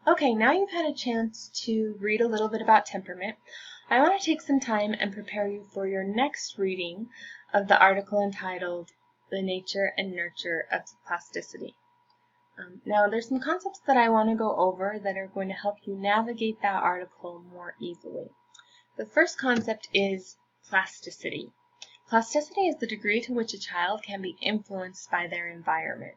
Okay, now you've had a chance to read a little bit about temperament. I want to take some time and prepare you for your next reading of the article entitled The Nature and Nurture of Plasticity. Now, there's some concepts that I want to go over that are going to help you navigate that article more easily. The first concept is plasticity. Plasticity is the degree to which a child can be influenced by their environment.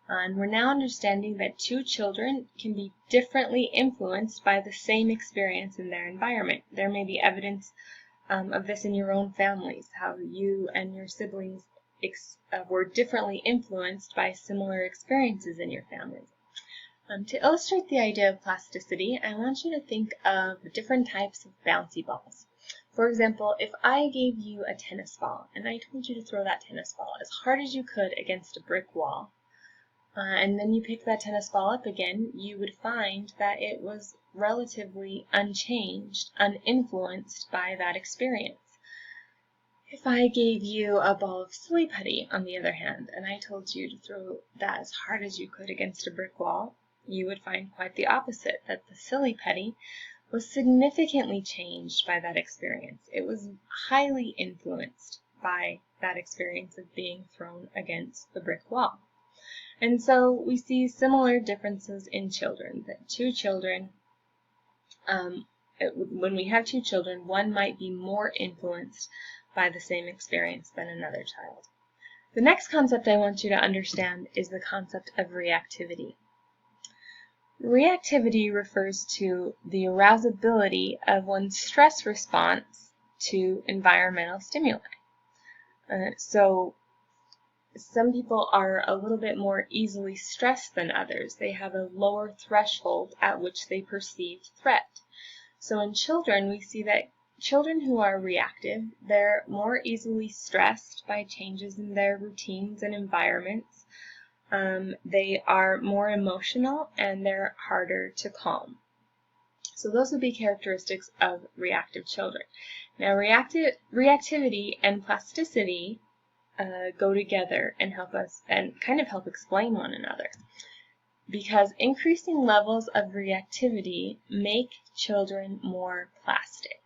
And we're now understanding that two children can be differently influenced by the same experience in their environment. There may be evidence of this in your own families, how you and your siblings were differently influenced by similar experiences in your families. To illustrate the idea of plasticity, I want you to think of different types of bouncy balls. For example, if I gave you a tennis ball and I told you to throw that tennis ball as hard as you could against a brick wall, and then you picked that tennis ball up again, you would find that it was relatively unchanged, uninfluenced by that experience. If I gave you a ball of silly putty, on the other hand, and I told you to throw that as hard as you could against a brick wall, you would find quite the opposite, that the silly putty was significantly changed by that experience. It was highly influenced by that experience of being thrown against the brick wall. And so we see similar differences in children, that two children, when we have two children, one might be more influenced by the same experience than another child. The next concept I want you to understand is the concept of reactivity. Reactivity refers to the arousability of one's stress response to environmental stimuli. So some people are a little bit more easily stressed than others. They have a lower threshold at which they perceive threat. So in children, we see that children who are reactive, they're more easily stressed by changes in their routines and environments. They are more emotional and they're harder to calm. So those would be characteristics of reactive children. Now, reactivity and plasticity go together and help us and kind of help explain one another, because increasing levels of reactivity make children more plastic.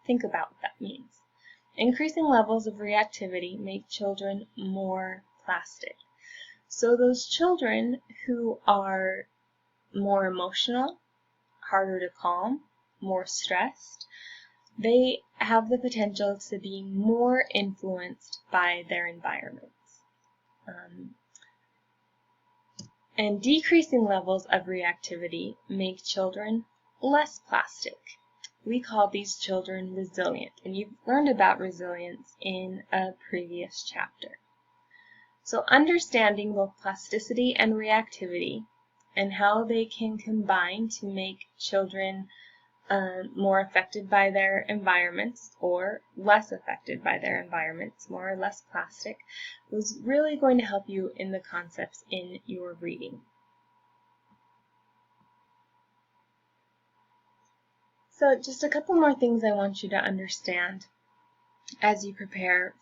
Think about what that means. Increasing levels of reactivity make children more plastic. So those children who are more emotional, harder to calm, more stressed, they have the potential to be more influenced by their environments. And decreasing levels of reactivity make children less plastic. We call these children resilient, and you've learned about resilience in a previous chapter. So understanding both plasticity and reactivity and how they can combine to make children more affected by their environments or less affected by their environments, more or less plastic, was really going to help you in the concepts in your reading. So just a couple more things I want you to understand as you prepare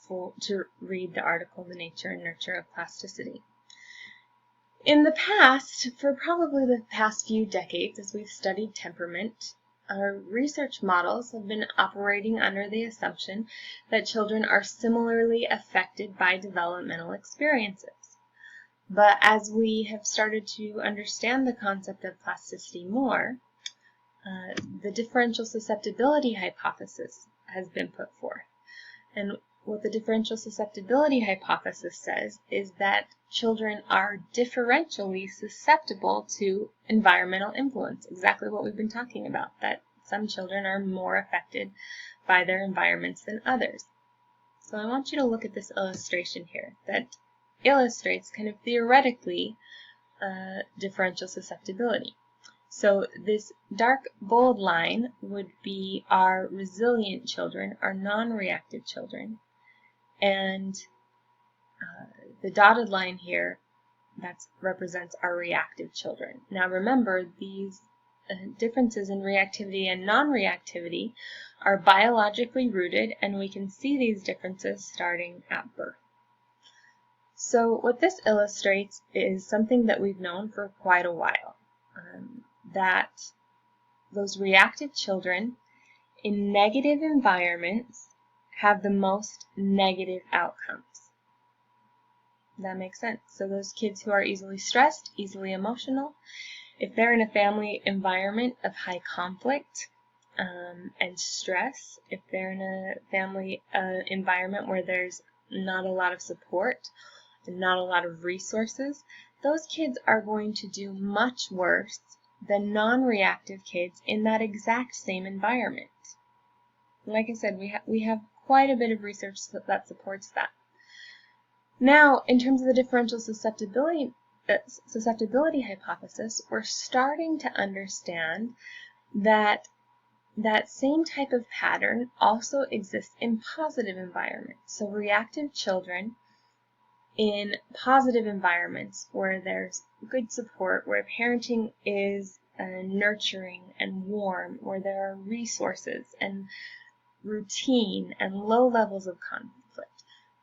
to read the article, The Nature and Nurture of Plasticity. In the past, for probably the past few decades, as we've studied temperament, our research models have been operating under the assumption that children are similarly affected by developmental experiences. But as we have started to understand the concept of plasticity more, the differential susceptibility hypothesis has been put forth. And what the differential susceptibility hypothesis says is that children are differentially susceptible to environmental influence, exactly what we've been talking about, that some children are more affected by their environments than others. So I want you to look at this illustration here that illustrates kind of theoretically differential susceptibility. So this dark bold line would be our resilient children, our non-reactive children. And the dotted line here, that represents our reactive children. Now remember, these differences in reactivity and non-reactivity are biologically rooted, and we can see these differences starting at birth. So what this illustrates is something that we've known for quite a while. that those reactive children in negative environments have the most negative outcomes. That makes sense. So those kids who are easily stressed, easily emotional, if they're in a family environment of high conflict and stress, if they're in a family environment where there's not a lot of support and not a lot of resources, those kids are going to do much worse than non-reactive kids in that exact same environment. Like I said, we have quite a bit of research that supports that. Now, in terms of the differential susceptibility hypothesis, we're starting to understand that that same type of pattern also exists in positive environments. So reactive children in positive environments where there's good support, where parenting is nurturing and warm, where there are resources and routine and low levels of conflict.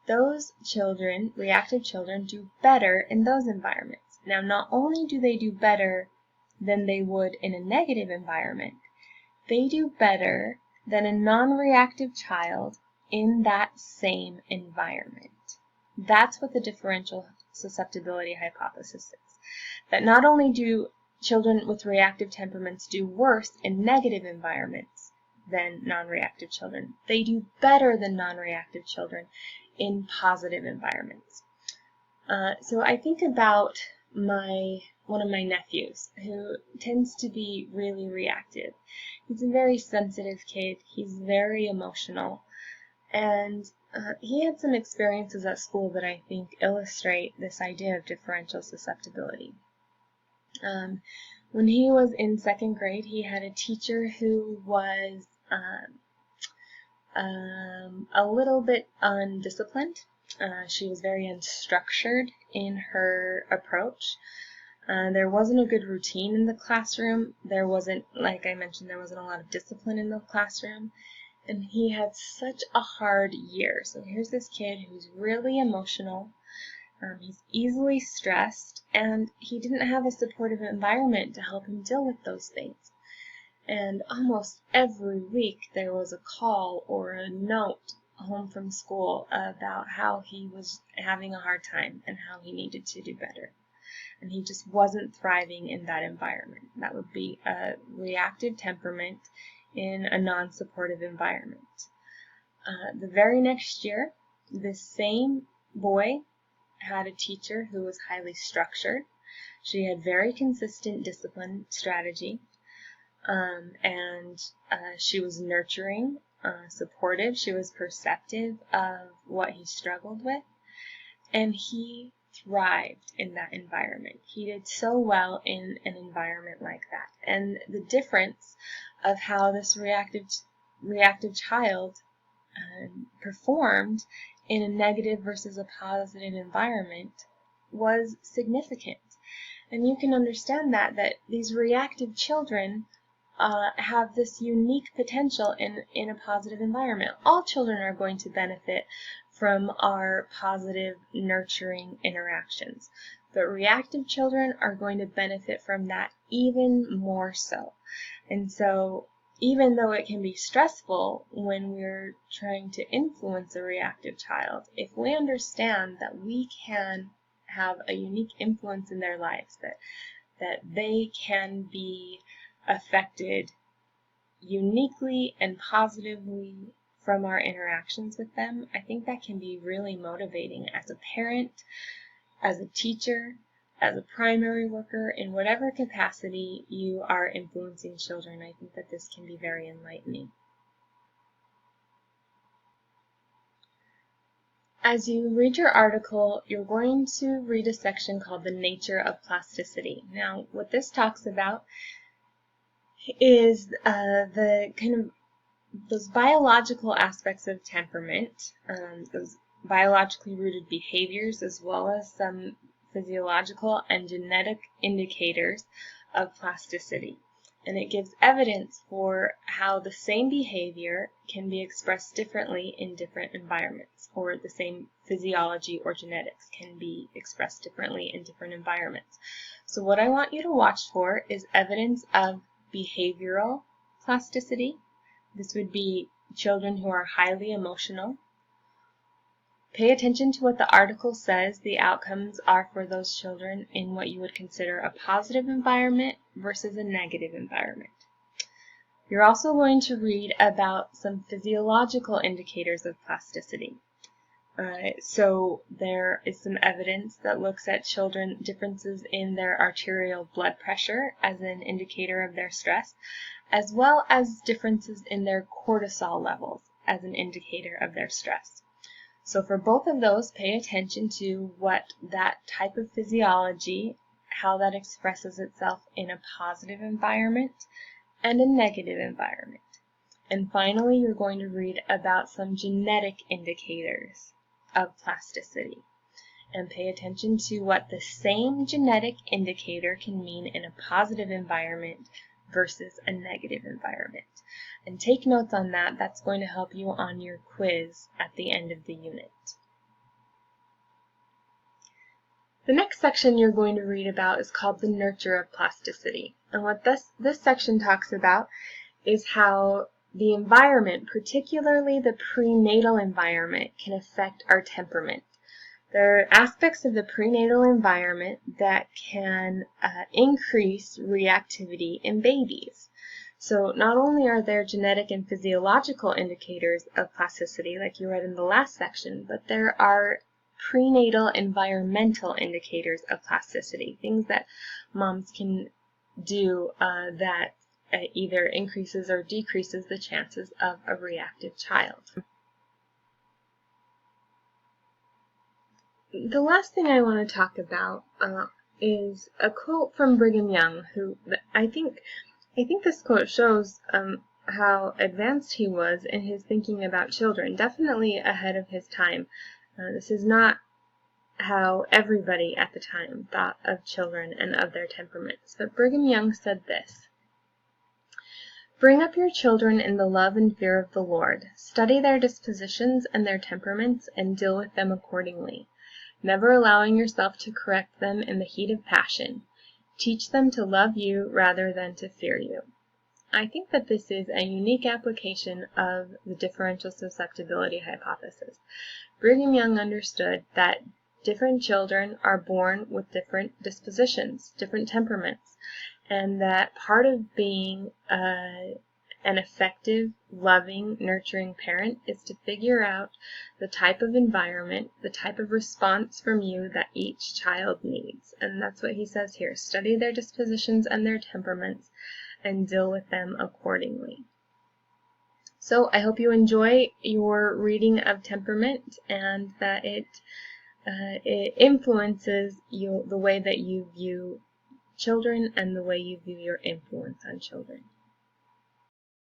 Those children, reactive children, do better in those environments. Now, not only do they do better than they would in a negative environment, they do better than a non-reactive child in that same environment. That's what the differential susceptibility hypothesis is. That not only do children with reactive temperaments do worse in negative environments than non-reactive children, they do better than non-reactive children in positive environments. So I think about one of my nephews who tends to be really reactive. He's a very sensitive kid. He's very emotional. And he had some experiences at school that I think illustrate this idea of differential susceptibility. When he was in second grade, he had a teacher who was a little bit undisciplined. She was very unstructured in her approach. There wasn't a good routine in the classroom. There wasn't, like I mentioned, there wasn't a lot of discipline in the classroom. And he had such a hard year. So here's this kid who's really emotional. He's easily stressed, and he didn't have a supportive environment to help him deal with those things. And almost every week there was a call or a note home from school about how he was having a hard time and how he needed to do better. And he just wasn't thriving in that environment. That would be a reactive temperament in a non-supportive environment. The very next year, this same boy had a teacher who was highly structured. She had very consistent discipline strategy. And she was nurturing, supportive. She was perceptive of what he struggled with, and he thrived in that environment. He did so well in an environment like that. And the difference of how this reactive child performed in a negative versus a positive environment was significant. And you can understand that these reactive children have this unique potential in a positive environment. All children are going to benefit from our positive, nurturing interactions, but reactive children are going to benefit from that even more so. And so, even though it can be stressful when we're trying to influence a reactive child, if we understand that we can have a unique influence in their lives, that they can be affected uniquely and positively from our interactions with them, I think that can be really motivating as a parent, as a teacher, as a primary worker, in whatever capacity you are influencing children. I think that this can be very enlightening. As you read your article, you're going to read a section called The Nature of Plasticity. Now, what this talks about is the kind of those biological aspects of temperament, those biologically rooted behaviors, as well as some physiological and genetic indicators of plasticity. and it gives evidence for how the same behavior can be expressed differently in different environments, or the same physiology or genetics can be expressed differently in different environments. So what I want you to watch for is evidence of behavioral plasticity. This would be children who are highly emotional. Pay attention to what the article says the outcomes are for those children in what you would consider a positive environment versus a negative environment. You're also going to read about some physiological indicators of plasticity. So there is some evidence that looks at children differences in their arterial blood pressure as an indicator of their stress, as well as differences in their cortisol levels as an indicator of their stress. So for both of those, pay attention to what that type of physiology, how that expresses itself in a positive environment and a negative environment. And finally, you're going to read about some genetic indicators of plasticity. And pay attention to what the same genetic indicator can mean in a positive environment versus a negative environment. And take notes on that. That's going to help you on your quiz at the end of the unit. The next section you're going to read about is called the nurture of plasticity. And what this section talks about is how the environment, particularly the prenatal environment, can affect our temperament. There are aspects of the prenatal environment that can increase reactivity in babies. So not only are there genetic and physiological indicators of plasticity, like you read in the last section, but there are prenatal environmental indicators of plasticity, things that moms can do that either increases or decreases the chances of a reactive child. The last thing I want to talk about is a quote from Brigham Young, who I think this quote shows how advanced he was in his thinking about children, definitely ahead of his time. This is not how everybody at the time thought of children and of their temperaments, but Brigham Young said this: "Bring up your children in the love and fear of the Lord. Study their dispositions and their temperaments, and deal with them accordingly, never allowing yourself to correct them in the heat of passion. Teach them to love you rather than to fear you." I think that this is a unique application of the differential susceptibility hypothesis. Brigham Young understood that different children are born with different dispositions, different temperaments, and that part of being an effective, loving, nurturing parent is to figure out the type of environment, the type of response from you that each child needs. And that's what he says here: study their dispositions and their temperaments and deal with them accordingly. So I hope you enjoy your reading of temperament and that it influences the way that you view children and the way you view your influence on children.